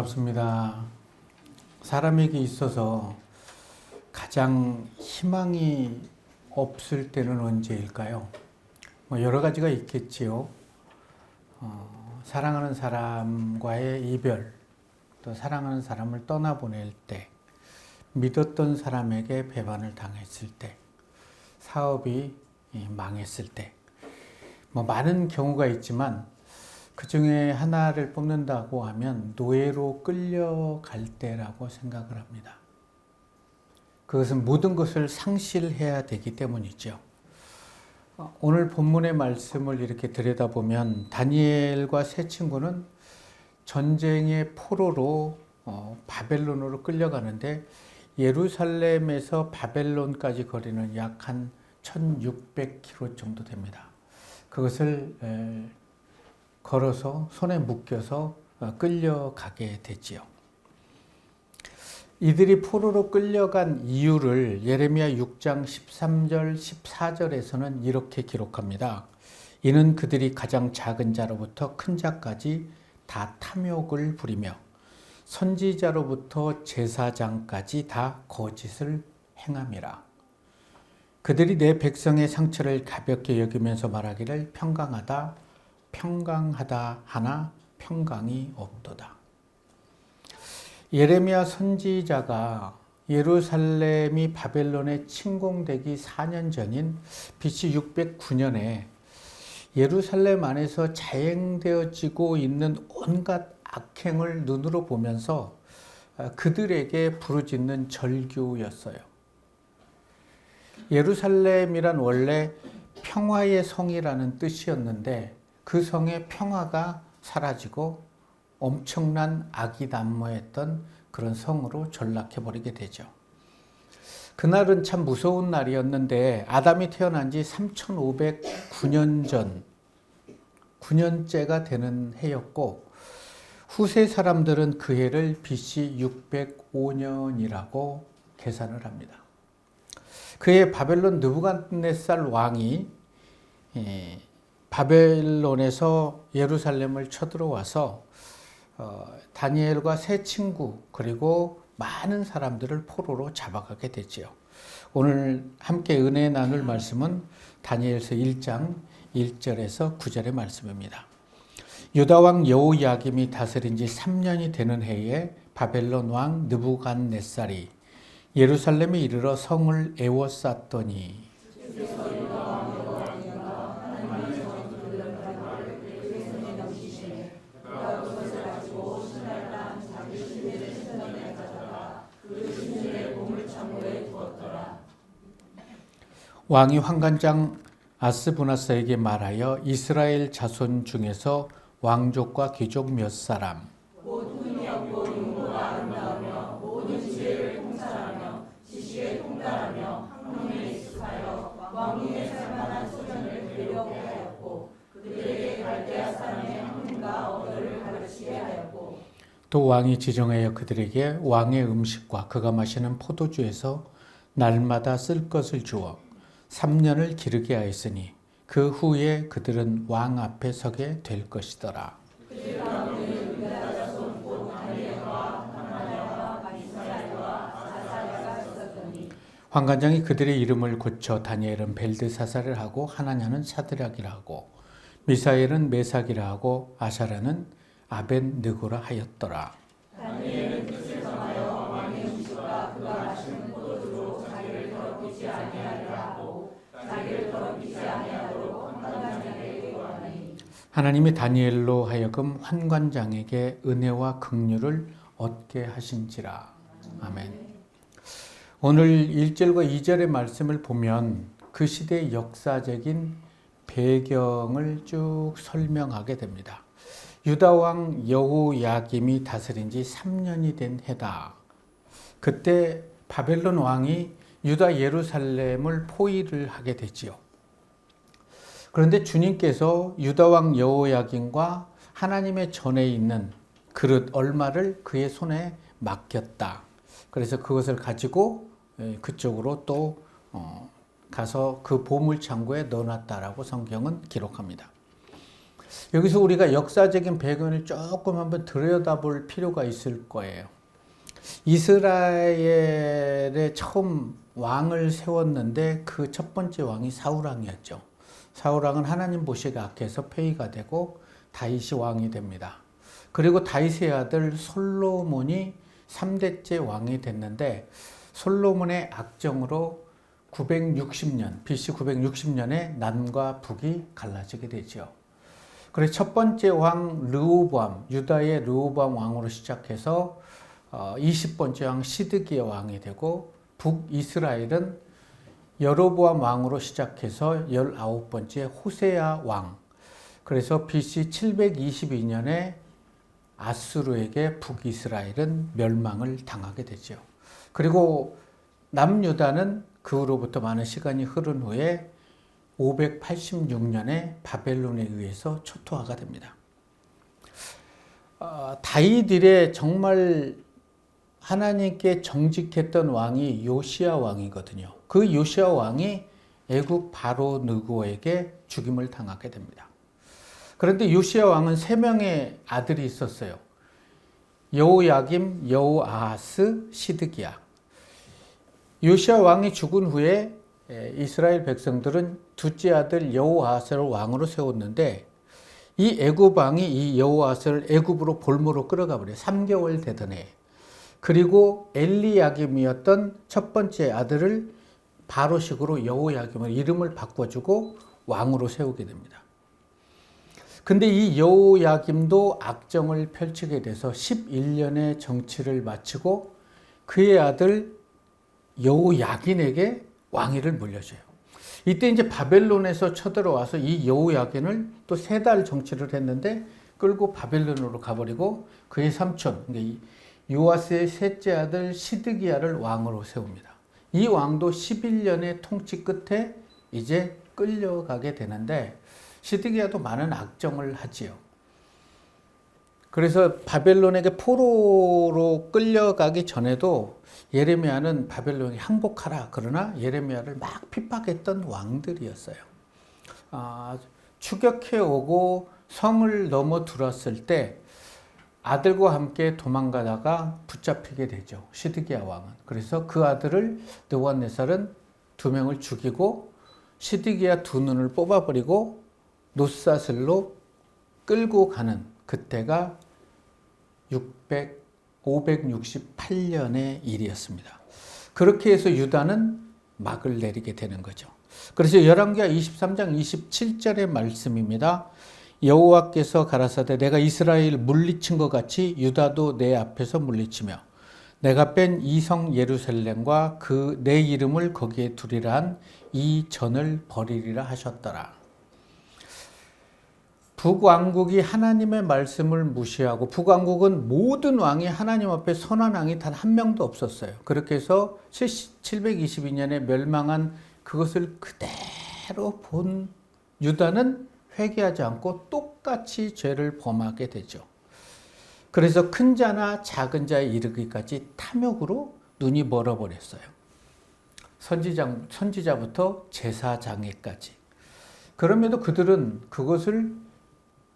반갑습니다. 사람에게 있어서 가장 희망이 없을 때는 언제일까요? 여러 가지가 있겠지요. 사랑하는 사람과의 이별, 또 사랑하는 사람을 떠나보낼 때, 믿었던 사람에게 배반을 당했을 때, 사업이 망했을 때, 많은 경우가 있지만 그 중에 하나를 뽑는다고 하면 노예로 끌려갈 때라고 생각을 합니다. 그것은 모든 것을 상실해야 되기 때문이죠. 오늘 본문의 말씀을 이렇게 들여다보면 다니엘과 세 친구는 전쟁의 포로로 바벨론으로 끌려가는데 예루살렘에서 바벨론까지 거리는 약 한 1600km 정도 됩니다. 그것을 걸어서 손에 묶여서 끌려가게 되지요. 이들이 포로로 끌려간 이유를 예레미야 6장 13절 14절에서는 이렇게 기록합니다. 이는 그들이 가장 작은 자로부터 큰 자까지 다 탐욕을 부리며 선지자로부터 제사장까지 다 거짓을 행함이라. 그들이 내 백성의 상처를 가볍게 여기면서 말하기를 평강하다 하나 평강이 없도다. 예레미야 선지자가 예루살렘이 바벨론에 침공되기 4년 전인 BC 609년에 예루살렘 안에서 자행되어지고 있는 온갖 악행을 눈으로 보면서 그들에게 부르짖는 절규였어요. 예루살렘이란 원래 평화의 성이라는 뜻이었는데 그 성의 평화가 사라지고 엄청난 악이 난무했던 그런 성으로 전락해버리게 되죠. 그날은 참 무서운 날이었는데 아담이 태어난 지 3509년 전 9년째가 되는 해였고 후세 사람들은 그 해를 BC 605년이라고 계산을 합니다. 그해 바벨론 느부갓네살 왕이 바벨론에서 예루살렘을 쳐들어와서 다니엘과 세 친구 그리고 많은 사람들을 포로로 잡아가게 되지요. 오늘 함께 은혜 나눌 말씀은 다니엘서 1장 1절에서 9절의 말씀입니다. 유다 왕 여호야김이 다스린 지 3년이 되는 해에 바벨론 왕 느부갓네살이 예루살렘에 이르러 성을 에워쌌더니 왕이 환관장 아스부나스에게 말하여 이스라엘 자손 중에서 왕족과 귀족 몇 사람 또 왕이 지정하여 그들에게 왕의 음식과 그가 마시는 포도주에서 날마다 쓸 것을 주어 3년을 기르게 하였으니 그 후에 그들은 왕 앞에 서게 될 것이더라. 환관장이 그들의 이름을 고쳐 다니엘은 벨드사살을 하고 하나냐는 사드락이라 하고 미사엘은 메삭이라 하고 아사라는 아벤느고라 하였더라. 다니엘은 뜻을 정하여 왕의 음식과 그가 마시는 포도주로 자기를 더럽히지 아니하리라 하고 자기를 더럽히지 아니하도록 환관장에게 요하니 하나님이 다니엘로 하여금 환관장에게 은혜와 긍휼을 얻게 하신지라. 아멘. 오늘 1절과 2절의 말씀을 보면 그 시대의 역사적인 배경을 쭉 설명하게 됩니다. 유다 왕 여호야김이 다스린 지 3년이 된 해다. 그때 바벨론 왕이 유다 예루살렘을 포위를 하게 되지요. 그런데 주님께서 유다 왕 여호야김과 하나님의 전에 있는 그릇 얼마를 그의 손에 맡겼다. 그래서 그것을 가지고 그쪽으로 또 가서 그 보물 창고에 넣어놨다라고 성경은 기록합니다. 여기서 우리가 역사적인 배경을 조금 한번 들여다볼 필요가 있을 거예요. 이스라엘에 처음 왕을 세웠는데 그 첫 번째 왕이 사울왕이었죠. 사울왕은 하나님 보시기에 악해서 폐위가 되고 다윗이 왕이 됩니다. 그리고 다윗의 아들 솔로몬이 3대째 왕이 됐는데 솔로몬의 악정으로 960년, BC 960년에 남과 북이 갈라지게 되죠. 그래서 첫 번째 왕 르호보암, 유다의 르호보암 왕으로 시작해서 20번째 왕 시드기야 왕이 되고 북이스라엘은 여로보암 왕으로 시작해서 19번째 호세아 왕. 그래서 BC 722년에 아수르에게 북이스라엘은 멸망을 당하게 되죠. 그리고 남유다는 그 후로부터 많은 시간이 흐른 후에 586년에 바벨론에 의해서 초토화가 됩니다. 다윗 이래 정말 하나님께 정직했던 왕이 요시야 왕이거든요. 그 요시야 왕이 애굽 바로 느고에게 죽임을 당하게 됩니다. 그런데 요시야 왕은 3명의 아들이 있었어요. 여호야김, 여호아하스, 시드기야. 요시야 왕이 죽은 후에 이스라엘 백성들은 둘째 아들 여호아하스를 왕으로 세웠는데 이 애굽 왕이 이 여호아하스를 애굽으로 볼모로 끌어가 버려요. 3개월 되던 해. 그리고 엘리야김이었던 첫 번째 아들을 바로식으로 여호야김을 이름을 바꿔주고 왕으로 세우게 됩니다. 근데 이 여호야김도 악정을 펼치게 돼서 11년의 정치를 마치고 그의 아들 여호야긴에게 왕위를 물려줘요. 이때 이제 바벨론에서 쳐들어와서 이 여호야긴을 또 3달 정치를 했는데 끌고 바벨론으로 가버리고 그의 삼촌, 요아스의 셋째 아들 시드기야를 왕으로 세웁니다. 이 왕도 11년의 통치 끝에 이제 끌려가게 되는데 시드기야도 많은 악정을 하지요. 그래서 바벨론에게 포로로 끌려가기 전에도 예레미야는 바벨론에 항복하라. 그러나 예레미야를 막 핍박했던 왕들이었어요. 추격해 오고 성을 넘어들었을 때 아들과 함께 도망가다가 붙잡히게 되죠. 시드기야 왕은. 그래서 그 아들을 느부갓네살은 2명을 죽이고 시드기야 2눈을 뽑아버리고 놋사슬로 끌고 가는 그때가 568년의 일이었습니다. 그렇게 해서 유다는 막을 내리게 되는 거죠. 그래서 열왕기하 23장 27절의 말씀입니다. 여호와께서 가라사대 내가 이스라엘을 물리친 것 같이 유다도 내 앞에서 물리치며 내가 뺀 이 성 예루살렘과 그 내 이름을 거기에 두리라 한 이 전을 버리리라 하셨더라. 북왕국이 하나님의 말씀을 무시하고 북왕국은 모든 왕이 하나님 앞에 선한 왕이 단 한 명도 없었어요. 그렇게 해서 722년에 멸망한 그것을 그대로 본 유다는 회개하지 않고 똑같이 죄를 범하게 되죠. 그래서 큰 자나 작은 자에 이르기까지 탐욕으로 눈이 멀어버렸어요. 선지자부터 제사장에까지. 그럼에도 그들은 그것을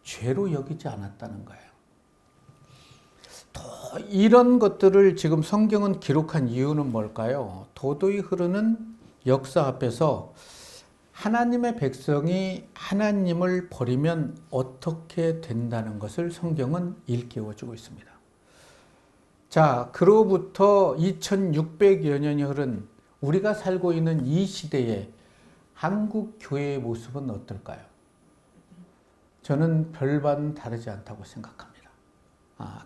죄로 여기지 않았다는 거예요. 또 이런 것들을 지금 성경은 기록한 이유는 뭘까요? 도도히 흐르는 역사 앞에서 하나님의 백성이 하나님을 버리면 어떻게 된다는 것을 성경은 일깨워주고 있습니다. 자, 그로부터 2600여 년이 흐른 우리가 살고 있는 이 시대에 한국 교회의 모습은 어떨까요? 저는 별반 다르지 않다고 생각합니다.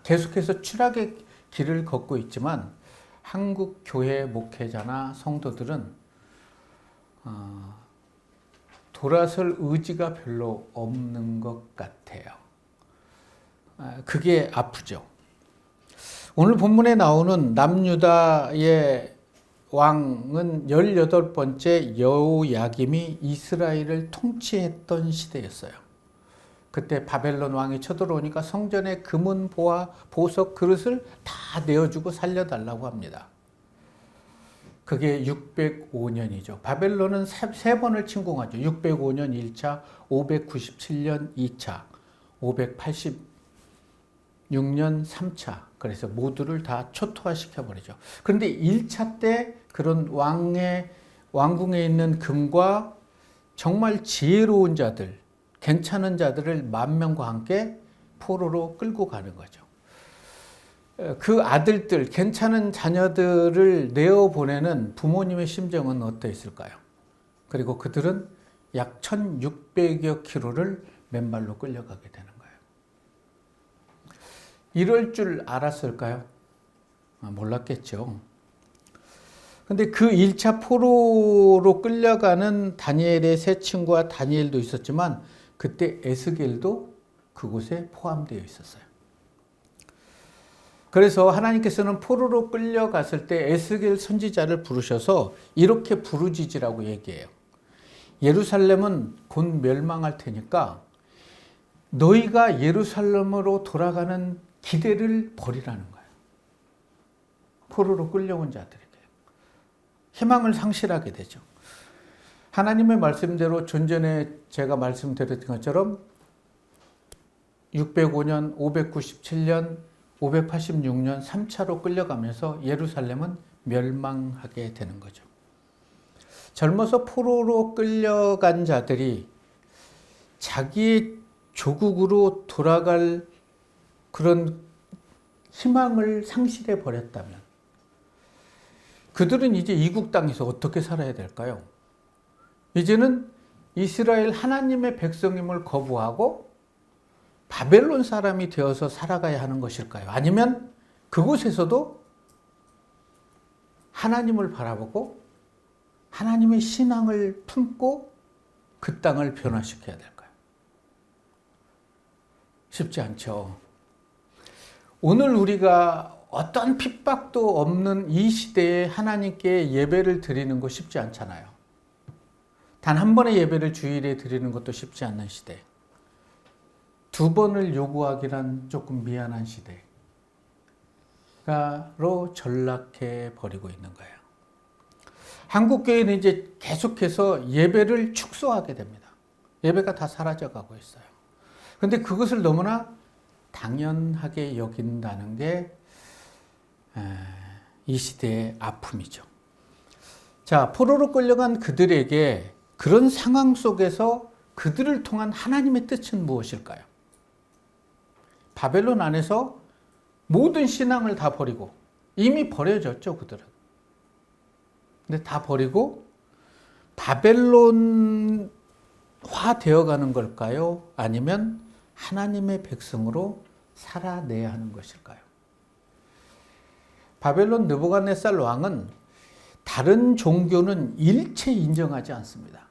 계속해서 추락의 길을 걷고 있지만 한국 교회 목회자나 성도들은 돌아설 의지가 별로 없는 것 같아요. 그게 아프죠. 오늘 본문에 나오는 남유다의 왕은 18번째 여호야김이 이스라엘을 통치했던 시대였어요. 그때 바벨론 왕이 쳐들어오니까 성전에 금은 보석, 그릇을 다 내어주고 살려달라고 합니다. 그게 605년이죠. 바벨론은 3번을 침공하죠. 605년 1차, 597년 2차. 586년 3차. 그래서 모두를 다 초토화시켜버리죠. 그런데 1차 때 그런 왕궁에 있는 금과 정말 지혜로운 자들, 괜찮은 자들을 10,000명과 함께 포로로 끌고 가는 거죠. 그 아들들, 괜찮은 자녀들을 내어보내는 부모님의 심정은 어떠했을까요? 그리고 그들은 약 1600여 킬로를 맨발로 끌려가게 되는 거예요. 이럴 줄 알았을까요? 몰랐겠죠. 근데 그 1차 포로로 끌려가는 다니엘의 세 친구와 다니엘도 있었지만 그때 에스겔도 그곳에 포함되어 있었어요. 그래서 하나님께서는 포로로 끌려갔을 때 에스겔 선지자를 부르셔서 이렇게 부르짖으라고 얘기해요. 예루살렘은 곧 멸망할 테니까 너희가 예루살렘으로 돌아가는 기대를 버리라는 거예요. 포로로 끌려온 자들에게 희망을 상실하게 되죠. 하나님의 말씀대로 전전에 제가 말씀드렸던 것처럼 605년, 597년, 586년 3차로 끌려가면서 예루살렘은 멸망하게 되는 거죠. 젊어서 포로로 끌려간 자들이 자기의 조국으로 돌아갈 그런 희망을 상실해 버렸다면 그들은 이제 이국 땅에서 어떻게 살아야 될까요? 이제는 이스라엘 하나님의 백성임을 거부하고 바벨론 사람이 되어서 살아가야 하는 것일까요? 아니면 그곳에서도 하나님을 바라보고 하나님의 신앙을 품고 그 땅을 변화시켜야 될까요? 쉽지 않죠. 오늘 우리가 어떤 핍박도 없는 이 시대에 하나님께 예배를 드리는 거 쉽지 않잖아요. 단 한 번의 예배를 주일에 드리는 것도 쉽지 않는 시대. 2번을 요구하기란 조금 미안한 시대로 전락해 버리고 있는 거예요. 한국교회는 이제 계속해서 예배를 축소하게 됩니다. 예배가 다 사라져가고 있어요. 그런데 그것을 너무나 당연하게 여긴다는 게 이 시대의 아픔이죠. 자, 포로로 끌려간 그들에게 그런 상황 속에서 그들을 통한 하나님의 뜻은 무엇일까요? 바벨론 안에서 모든 신앙을 다 버리고 이미 버려졌죠, 그들은. 근데 다 버리고 바벨론화 되어가는 걸까요? 아니면 하나님의 백성으로 살아내야 하는 것일까요? 바벨론 느부갓네살 왕은 다른 종교는 일체 인정하지 않습니다.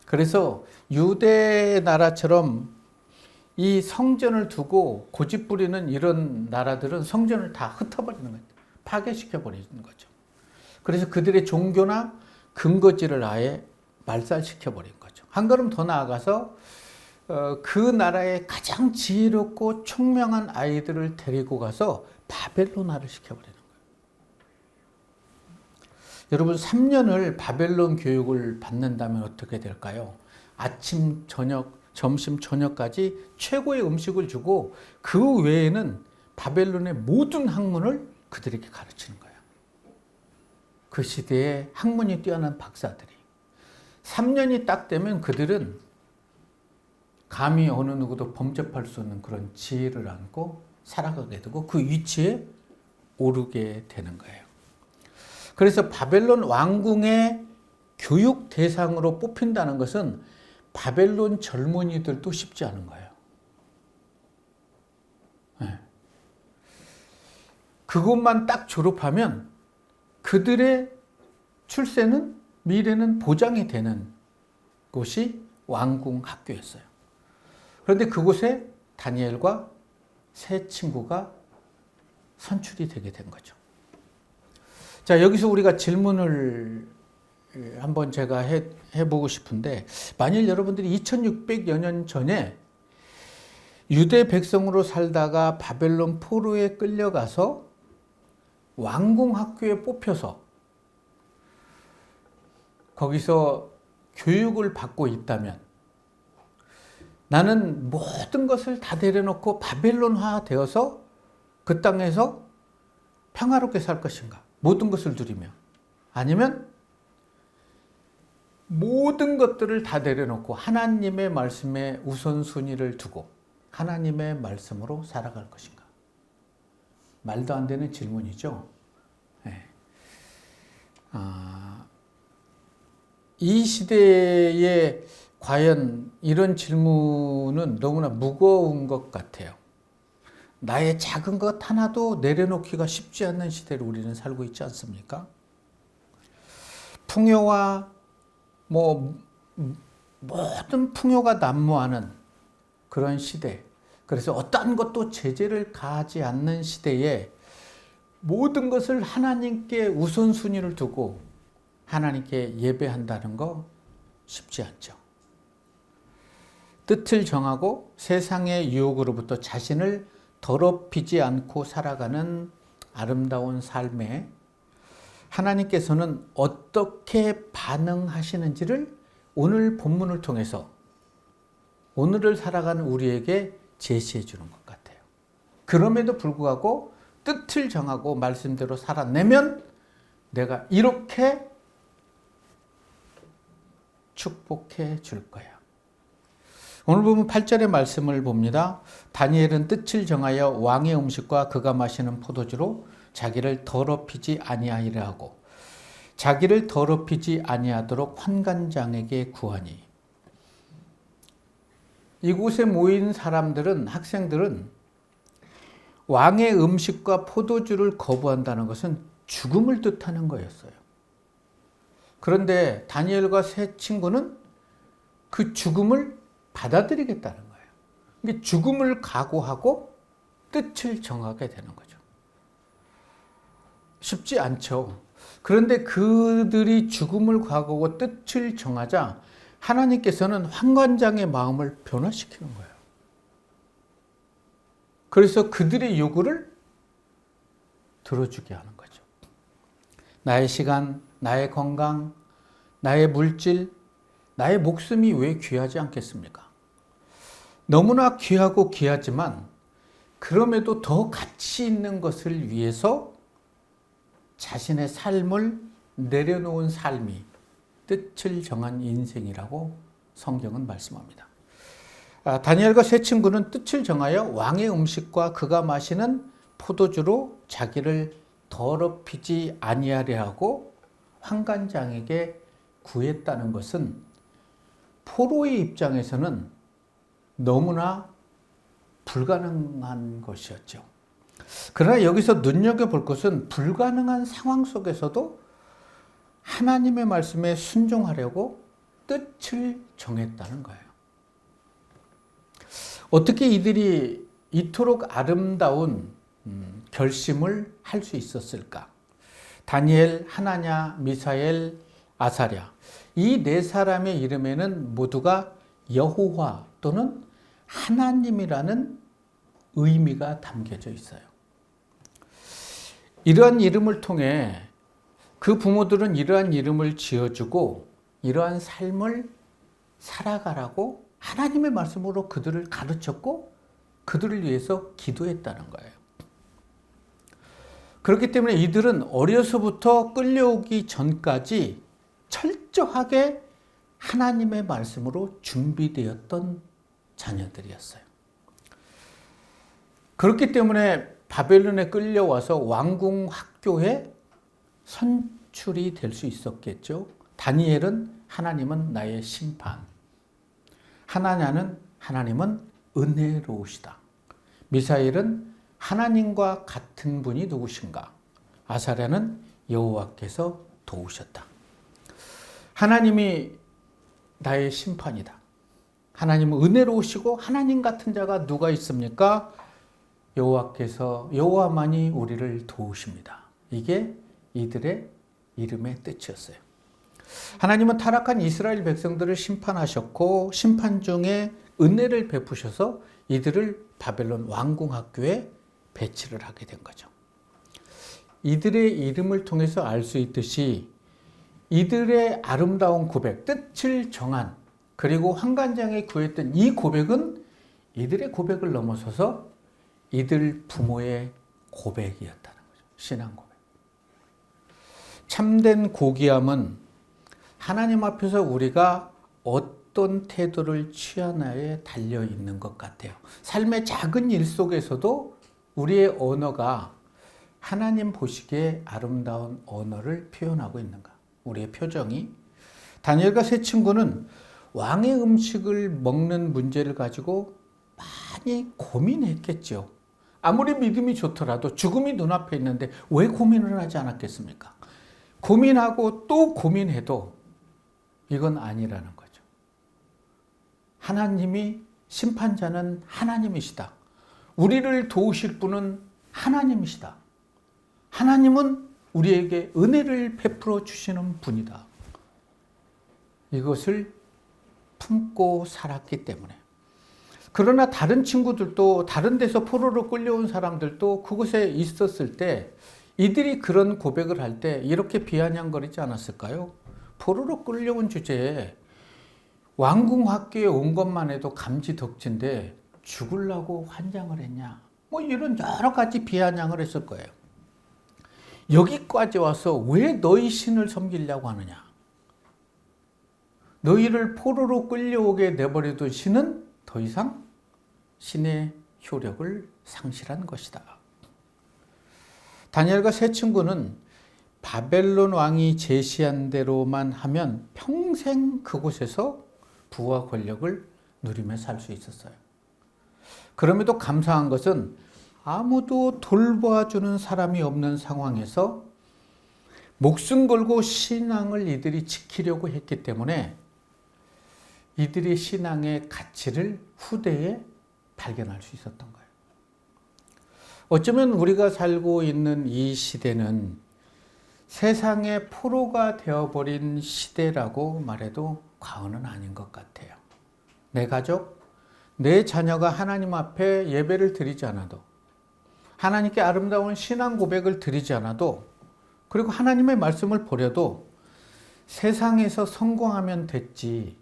그래서 유대 나라처럼 이 성전을 두고 고집부리는 이런 나라들은 성전을 다 흩어버리는 거죠. 파괴시켜버리는 거죠. 그래서 그들의 종교나 근거지를 아예 말살시켜버린 거죠. 한 걸음 더 나아가서 그 나라의 가장 지혜롭고 총명한 아이들을 데리고 가서 바벨론화를 시켜버리는 거예요. 여러분 3년을 바벨론 교육을 받는다면 어떻게 될까요? 아침, 저녁, 점심, 저녁까지 최고의 음식을 주고 그 외에는 바벨론의 모든 학문을 그들에게 가르치는 거예요. 그 시대에 학문이 뛰어난 박사들이 3년이 딱 되면 그들은 감히 어느 누구도 범접할 수 없는 그런 지혜를 안고 살아가게 되고 그 위치에 오르게 되는 거예요. 그래서 바벨론 왕궁의 교육 대상으로 뽑힌다는 것은 바벨론 젊은이들도 쉽지 않은 거예요. 네. 그것만 딱 졸업하면 그들의 출세는 미래는 보장이 되는 곳이 왕궁 학교였어요. 그런데 그곳에 다니엘과 세 친구가 선출이 되게 된 거죠. 자, 여기서 우리가 질문을 한번 제가 해보고 싶은데 만일 여러분들이 2600여 년 전에 유대 백성으로 살다가 바벨론 포로에 끌려가서 왕궁 학교에 뽑혀서 거기서 교육을 받고 있다면 나는 모든 것을 다 내려놓고 바벨론화 되어서 그 땅에서 평화롭게 살 것인가? 모든 것을 누리며. 아니면 모든 것들을 다 내려놓고 하나님의 말씀에 우선순위를 두고 하나님의 말씀으로 살아갈 것인가? 말도 안 되는 질문이죠. 네. 이 시대에 과연 이런 질문은 너무나 무거운 것 같아요. 나의 작은 것 하나도 내려놓기가 쉽지 않는 시대를 우리는 살고 있지 않습니까? 풍요와 모든 풍요가 난무하는 그런 시대. 그래서 어떠한 것도 제재를 가하지 않는 시대에 모든 것을 하나님께 우선순위를 두고 하나님께 예배한다는 거 쉽지 않죠. 뜻을 정하고 세상의 유혹으로부터 자신을 더럽히지 않고 살아가는 아름다운 삶에 하나님께서는 어떻게 반응하시는지를 오늘 본문을 통해서 오늘을 살아가는 우리에게 제시해 주는 것 같아요. 그럼에도 불구하고 뜻을 정하고 말씀대로 살아내면 내가 이렇게 축복해 줄 거야. 오늘 보면 8절의 말씀을 봅니다. 다니엘은 뜻을 정하여 왕의 음식과 그가 마시는 포도주로 자기를 더럽히지 아니하리라 하고 자기를 더럽히지 아니하도록 환관장에게 구하니. 이곳에 모인 사람들은, 학생들은 왕의 음식과 포도주를 거부한다는 것은 죽음을 뜻하는 거였어요. 그런데 다니엘과 세 친구는 그 죽음을 받아들이겠다는 거예요. 그러니까 죽음을 각오하고 뜻을 정하게 되는 거죠. 쉽지 않죠. 그런데 그들이 죽음을 각오하고 뜻을 정하자 하나님께서는 환관장의 마음을 변화시키는 거예요. 그래서 그들의 요구를 들어주게 하는 거죠. 나의 시간, 나의 건강, 나의 물질, 나의 목숨이 왜 귀하지 않겠습니까? 너무나 귀하고 귀하지만 그럼에도 더 가치 있는 것을 위해서 자신의 삶을 내려놓은 삶이 뜻을 정한 인생이라고 성경은 말씀합니다. 다니엘과 세 친구는 뜻을 정하여 왕의 음식과 그가 마시는 포도주로 자기를 더럽히지 아니하려 하고 환관장에게 구했다는 것은 포로의 입장에서는 너무나 불가능한 것이었죠. 그러나 여기서 눈여겨볼 것은 불가능한 상황 속에서도 하나님의 말씀에 순종하려고 뜻을 정했다는 거예요. 어떻게 이들이 이토록 아름다운 결심을 할 수 있었을까? 다니엘, 하나냐, 미사엘, 아사랴, 이 네 사람의 이름에는 모두가 여호와 또는 하나님이라는 의미가 담겨져 있어요. 이러한 이름을 통해 그 부모들은 이러한 이름을 지어주고 이러한 삶을 살아가라고 하나님의 말씀으로 그들을 가르쳤고 그들을 위해서 기도했다는 거예요. 그렇기 때문에 이들은 어려서부터 끌려오기 전까지 철저하게 하나님의 말씀으로 준비되었던 자녀들이었어요. 그렇기 때문에 바벨론에 끌려와서 왕궁 학교에 선출이 될 수 있었겠죠. 다니엘은 하나님은 나의 심판, 하나냐는 하나님은 은혜로우시다, 미사엘은 하나님과 같은 분이 누구신가, 아사랴는 여호와께서 도우셨다. 하나님이 나의 심판이다. 하나님은 은혜로우시고 하나님 같은 자가 누가 있습니까? 여호와만이 우리를 도우십니다. 이게 이들의 이름의 뜻이었어요. 하나님은 타락한 이스라엘 백성들을 심판하셨고 심판 중에 은혜를 베푸셔서 이들을 바벨론 왕궁 학교에 배치를 하게 된 거죠. 이들의 이름을 통해서 알 수 있듯이 이들의 아름다운 고백, 뜻을 정한 그리고 환관장이 구했던 이 고백은 이들의 고백을 넘어서서 이들 부모의 고백이었다는 거죠. 신앙 고백. 참된 고귀함은 하나님 앞에서 우리가 어떤 태도를 취하나에 달려 있는 것 같아요. 삶의 작은 일 속에서도 우리의 언어가 하나님 보시기에 아름다운 언어를 표현하고 있는가. 우리의 표정이. 다니엘과 세 친구는 왕의 음식을 먹는 문제를 가지고 많이 고민했겠죠. 아무리 믿음이 좋더라도 죽음이 눈앞에 있는데 왜 고민을 하지 않았겠습니까? 고민하고 또 고민해도 이건 아니라는 거죠. 하나님이 심판자는 하나님이시다. 우리를 도우실 분은 하나님이시다. 하나님은 우리에게 은혜를 베풀어 주시는 분이다. 이것을 품고 살았기 때문에. 그러나 다른 친구들도 다른 데서 포로로 끌려온 사람들도 그곳에 있었을 때 이들이 그런 고백을 할 때 이렇게 비아냥거리지 않았을까요? 포로로 끌려온 주제에 왕궁 학교에 온 것만 해도 감지덕지인데 죽으려고 환장을 했냐? 뭐 이런 여러 가지 비아냥을 했을 거예요. 여기까지 와서 왜 너희 신을 섬기려고 하느냐? 너희를 포로로 끌려오게 내버려둔 신은 더 이상 신의 효력을 상실한 것이다. 다니엘과 세 친구는 바벨론 왕이 제시한 대로만 하면 평생 그곳에서 부와 권력을 누리며 살 수 있었어요. 그럼에도 감사한 것은 아무도 돌봐주는 사람이 없는 상황에서 목숨 걸고 신앙을 이들이 지키려고 했기 때문에 이들의 신앙의 가치를 후대에 발견할 수 있었던 거예요. 어쩌면 우리가 살고 있는 이 시대는 세상의 포로가 되어버린 시대라고 말해도 과언은 아닌 것 같아요. 내 가족, 내 자녀가 하나님 앞에 예배를 드리지 않아도, 하나님께 아름다운 신앙 고백을 드리지 않아도, 그리고 하나님의 말씀을 버려도 세상에서 성공하면 됐지.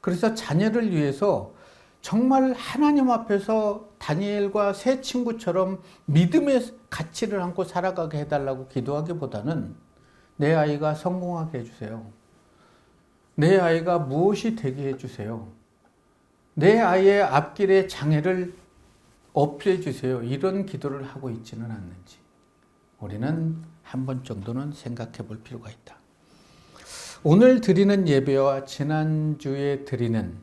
그래서 자녀를 위해서 정말 하나님 앞에서 다니엘과 세 친구처럼 믿음의 가치를 안고 살아가게 해달라고 기도하기보다는 내 아이가 성공하게 해주세요. 내 아이가 무엇이 되게 해주세요. 내 아이의 앞길의 장애를 없애주세요. 이런 기도를 하고 있지는 않는지 우리는 한 번 정도는 생각해 볼 필요가 있다. 오늘 드리는 예배와 지난주에 드리는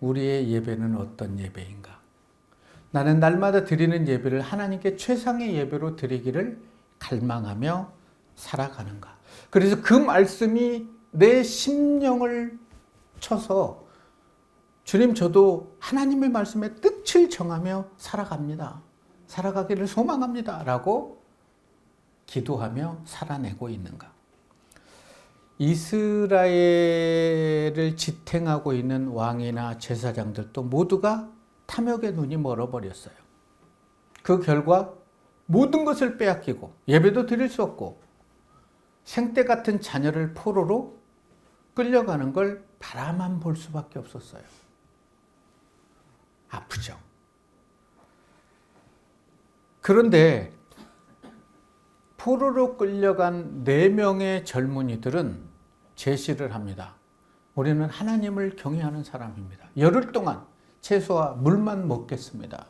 우리의 예배는 어떤 예배인가? 나는 날마다 드리는 예배를 하나님께 최상의 예배로 드리기를 갈망하며 살아가는가? 그래서 그 말씀이 내 심령을 쳐서 주님, 저도 하나님의 말씀에 뜻을 정하며 살아갑니다. 살아가기를 소망합니다. 라고 기도하며 살아내고 있는가? 이스라엘을 지탱하고 있는 왕이나 제사장들도 모두가 탐욕의 눈이 멀어버렸어요. 그 결과 모든 것을 빼앗기고 예배도 드릴 수 없고 생떼 같은 자녀를 포로로 끌려가는 걸 바라만 볼 수밖에 없었어요. 아프죠. 그런데 포로로 끌려간 4명의 젊은이들은 제시를 합니다. 우리는 하나님을 경외하는 사람입니다. 열흘 동안 채소와 물만 먹겠습니다.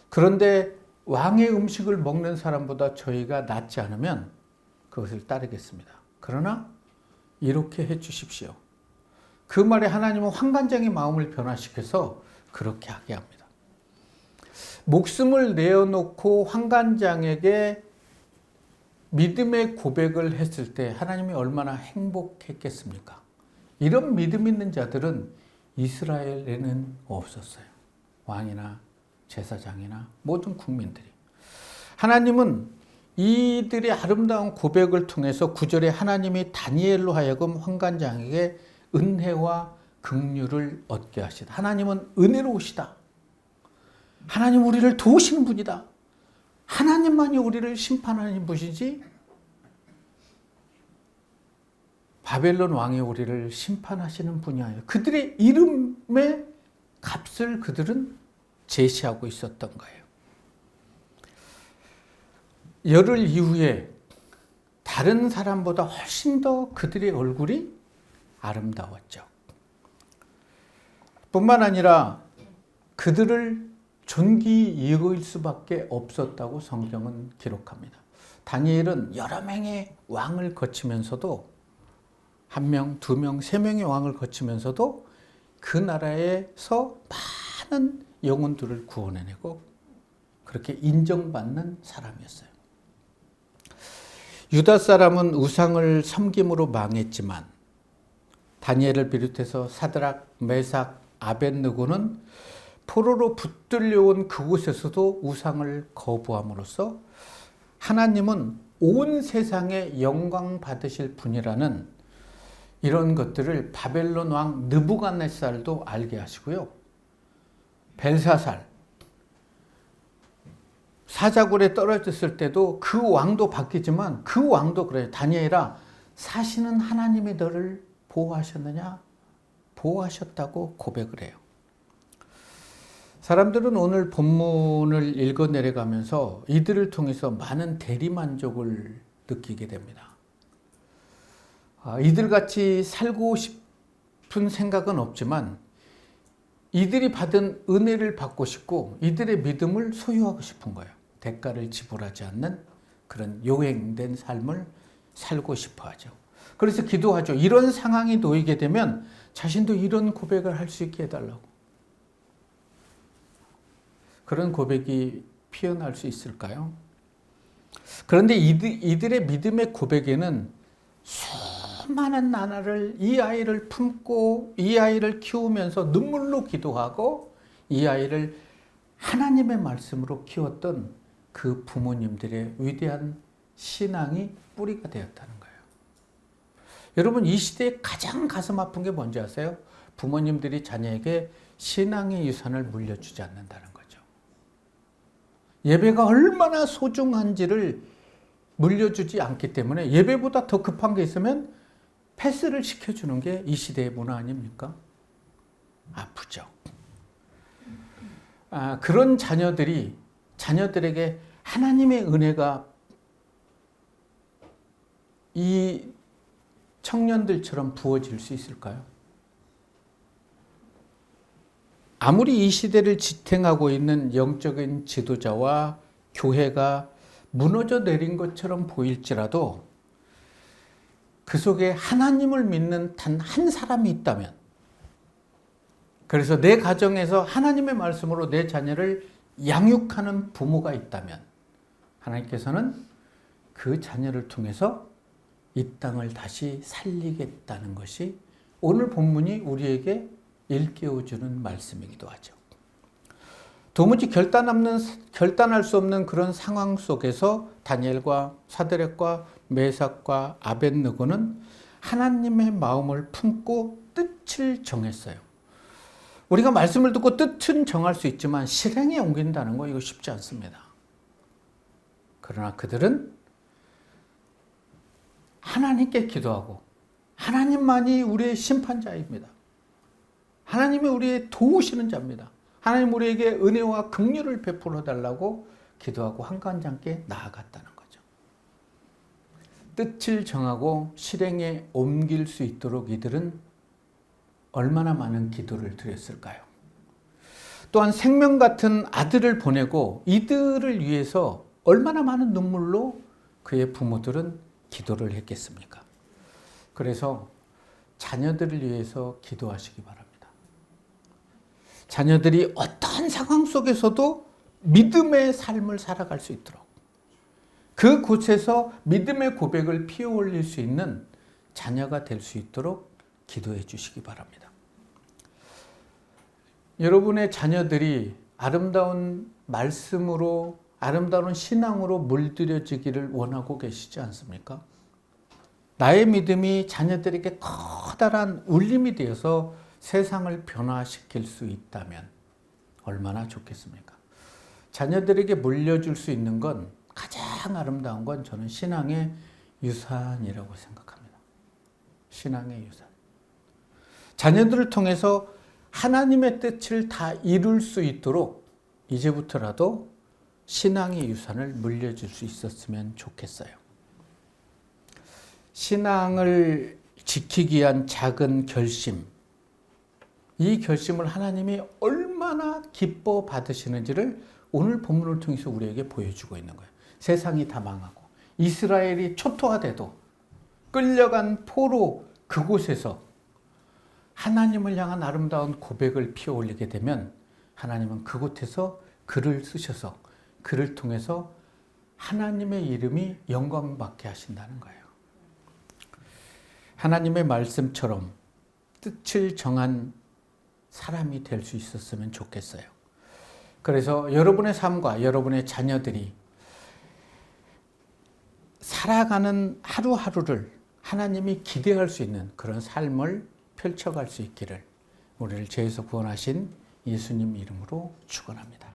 그런데 왕의 음식을 먹는 사람보다 저희가 낫지 않으면 그것을 따르겠습니다. 그러나 이렇게 해 주십시오. 그 말에 하나님은 환관장의 마음을 변화시켜서 그렇게 하게 합니다. 목숨을 내어놓고 환관장에게 믿음의 고백을 했을 때 하나님이 얼마나 행복했겠습니까? 이런 믿음 있는 자들은 이스라엘에는 없었어요. 왕이나 제사장이나 모든 국민들이. 하나님은 이들의 아름다운 고백을 통해서 9절에 하나님이 다니엘로 하여금 환관장에게 은혜와 긍휼을 얻게 하시다. 하나님은 은혜로우시다. 하나님 우리를 도우시는 분이다. 하나님만이 우리를 심판하는 분이지 바벨론 왕이 우리를 심판하시는 분이 아니에요. 그들의 이름의 값을 그들은 제시하고 있었던 거예요. 열흘 이후에 다른 사람보다 훨씬 더 그들의 얼굴이 아름다웠죠. 뿐만 아니라 그들을 존귀 여길 수밖에 없었다고 성경은 기록합니다. 다니엘은 여러 명의 왕을 거치면서도 한 명, 두 명, 세 명의 왕을 거치면서도 그 나라에서 많은 영혼들을 구원해내고 그렇게 인정받는 사람이었어요. 유다 사람은 우상을 섬김으로 망했지만 다니엘을 비롯해서 사드락, 메삭, 아벳느고는 포로로 붙들려온 그곳에서도 우상을 거부함으로써 하나님은 온 세상에 영광 받으실 분이라는 이런 것들을 바벨론 왕 느부갓네살도 알게 하시고요. 벨사살, 사자굴에 떨어졌을 때도 그 왕도 바뀌지만 그 왕도 그래요. 다니엘아, 사시는 하나님이 너를 보호하셨느냐? 보호하셨다고 고백을 해요. 사람들은 오늘 본문을 읽어 내려가면서 이들을 통해서 많은 대리만족을 느끼게 됩니다. 이들같이 살고 싶은 생각은 없지만 이들이 받은 은혜를 받고 싶고 이들의 믿음을 소유하고 싶은 거예요. 대가를 지불하지 않는 그런 요행된 삶을 살고 싶어 하죠. 그래서 기도하죠. 이런 상황이 놓이게 되면 자신도 이런 고백을 할 수 있게 해달라고. 그런 고백이 피어날 수 있을까요? 그런데 이들의 믿음의 고백에는 수많은 나날을 이 아이를 품고 이 아이를 키우면서 눈물로 기도하고 이 아이를 하나님의 말씀으로 키웠던 그 부모님들의 위대한 신앙이 뿌리가 되었다는 거예요. 여러분, 이 시대에 가장 가슴 아픈 게 뭔지 아세요? 부모님들이 자녀에게 신앙의 유산을 물려주지 않는다는 거죠. 예배가 얼마나 소중한지를 물려주지 않기 때문에 예배보다 더 급한 게 있으면 패스를 시켜주는 게 이 시대의 문화 아닙니까? 아프죠. 그런 자녀들에게 하나님의 은혜가 이 청년들처럼 부어질 수 있을까요? 아무리 이 시대를 지탱하고 있는 영적인 지도자와 교회가 무너져 내린 것처럼 보일지라도 그 속에 하나님을 믿는 단 한 사람이 있다면, 그래서 내 가정에서 하나님의 말씀으로 내 자녀를 양육하는 부모가 있다면 하나님께서는 그 자녀를 통해서 이 땅을 다시 살리겠다는 것이 오늘 본문이 우리에게 일깨워주는 말씀이기도 하죠. 도무지 결단할 수 없는 그런 상황 속에서 다니엘과 사드락과 메삭과 아벳느고는 하나님의 마음을 품고 뜻을 정했어요. 우리가 말씀을 듣고 뜻은 정할 수 있지만 실행에 옮긴다는 거 이거 쉽지 않습니다. 그러나 그들은 하나님께 기도하고 하나님만이 우리의 심판자입니다. 하나님이 우리의 도우시는 자입니다. 하나님 우리에게 은혜와 긍휼을 베풀어 달라고 기도하고 한간장께 나아갔다는 거죠. 뜻을 정하고 실행에 옮길 수 있도록 이들은 얼마나 많은 기도를 드렸을까요? 또한 생명 같은 아들을 보내고 이들을 위해서 얼마나 많은 눈물로 그의 부모들은 기도를 했겠습니까? 그래서 자녀들을 위해서 기도하시기 바랍니다. 자녀들이 어떠한 상황 속에서도 믿음의 삶을 살아갈 수 있도록 그곳에서 믿음의 고백을 피어 올릴 수 있는 자녀가 될 수 있도록 기도해 주시기 바랍니다. 여러분의 자녀들이 아름다운 말씀으로, 아름다운 신앙으로 물들여지기를 원하고 계시지 않습니까? 나의 믿음이 자녀들에게 커다란 울림이 되어서 세상을 변화시킬 수 있다면 얼마나 좋겠습니까? 자녀들에게 물려줄 수 있는 건 가장 아름다운 건 저는 신앙의 유산이라고 생각합니다. 신앙의 유산. 자녀들을 통해서 하나님의 뜻을 다 이룰 수 있도록 이제부터라도 신앙의 유산을 물려줄 수 있었으면 좋겠어요. 신앙을 지키기 위한 작은 결심, 이 결심을 하나님이 얼마나 기뻐 받으시는지를 오늘 본문을 통해서 우리에게 보여주고 있는 거예요. 세상이 다 망하고 이스라엘이 초토화돼도 끌려간 포로 그곳에서 하나님을 향한 아름다운 고백을 피어올리게 되면 하나님은 그곳에서 글을 쓰셔서 그를 통해서 하나님의 이름이 영광받게 하신다는 거예요. 하나님의 말씀처럼 뜻을 정한 사람이 될 수 있었으면 좋겠어요. 그래서 여러분의 삶과 여러분의 자녀들이 살아가는 하루하루를 하나님이 기대할 수 있는 그런 삶을 펼쳐갈 수 있기를 우리를 죄에서 구원하신 예수님 이름으로 축원합니다.